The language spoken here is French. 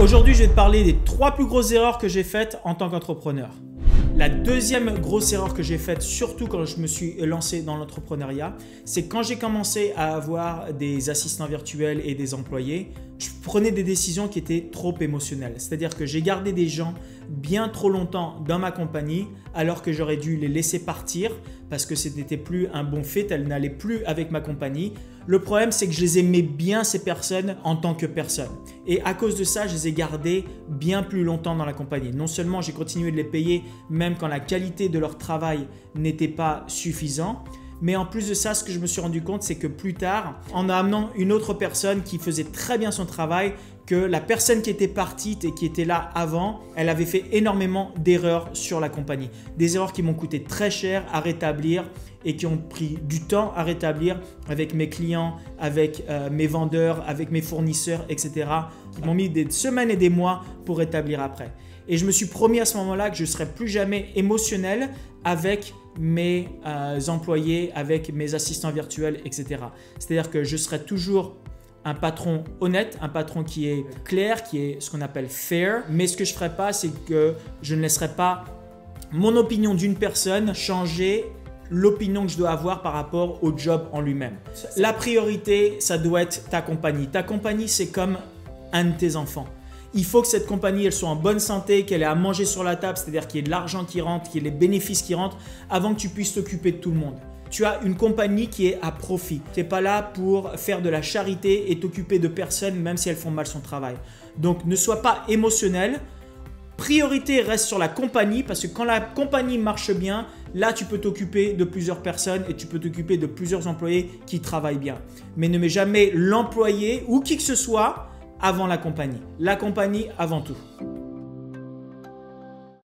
Aujourd'hui, je vais te parler des 3 plus grosses erreurs que j'ai faites en tant qu'entrepreneur. La deuxième grosse erreur que j'ai faite, surtout quand je me suis lancé dans l'entrepreneuriat, c'est quand j'ai commencé à avoir des assistants virtuels et des employés, je prenais des décisions qui étaient trop émotionnelles. C'est-à-dire que j'ai gardé des gens bien trop longtemps dans ma compagnie alors que j'aurais dû les laisser partir parce que ce n'était plus un bon fit, elles n'allaient plus avec ma compagnie. Le problème, c'est que je les aimais bien ces personnes en tant que personnes. Et à cause de ça, je les ai gardées bien plus longtemps dans la compagnie. Non seulement j'ai continué de les payer même quand la qualité de leur travail n'était pas suffisante, mais en plus de ça, ce que je me suis rendu compte, c'est que plus tard, en amenant une autre personne qui faisait très bien son travail, que la personne qui était partie et qui était là avant, elle avait fait énormément d'erreurs sur la compagnie. Des erreurs qui m'ont coûté très cher à rétablir et qui ont pris du temps à rétablir avec mes clients, avec mes vendeurs, avec mes fournisseurs, etc. Qui m'ont mis des semaines et des mois pour rétablir après. Et je me suis promis à ce moment-là que je ne serais plus jamais émotionnel avec mes employés, avec mes assistants virtuels, etc. C'est-à-dire que je serai toujours un patron honnête, un patron qui est clair, qui est ce qu'on appelle fair. Mais ce que je ne ferai pas, c'est que je ne laisserai pas mon opinion d'une personne changer l'opinion que je dois avoir par rapport au job en lui-même. La priorité, ça doit être ta compagnie. Ta compagnie, c'est comme un de tes enfants. Il faut que cette compagnie elle soit en bonne santé, qu'elle ait à manger sur la table, c'est-à-dire qu'il y ait de l'argent qui rentre, qu'il y ait les bénéfices qui rentrent avant que tu puisses t'occuper de tout le monde. Tu as une compagnie qui est à profit. Tu n'es pas là pour faire de la charité et t'occuper de personnes même si elles font mal son travail. Donc ne sois pas émotionnel. Priorité reste sur la compagnie parce que quand la compagnie marche bien, là tu peux t'occuper de plusieurs personnes et tu peux t'occuper de plusieurs employés qui travaillent bien. Mais ne mets jamais l'employé ou qui que ce soit avant la compagnie. La compagnie avant tout.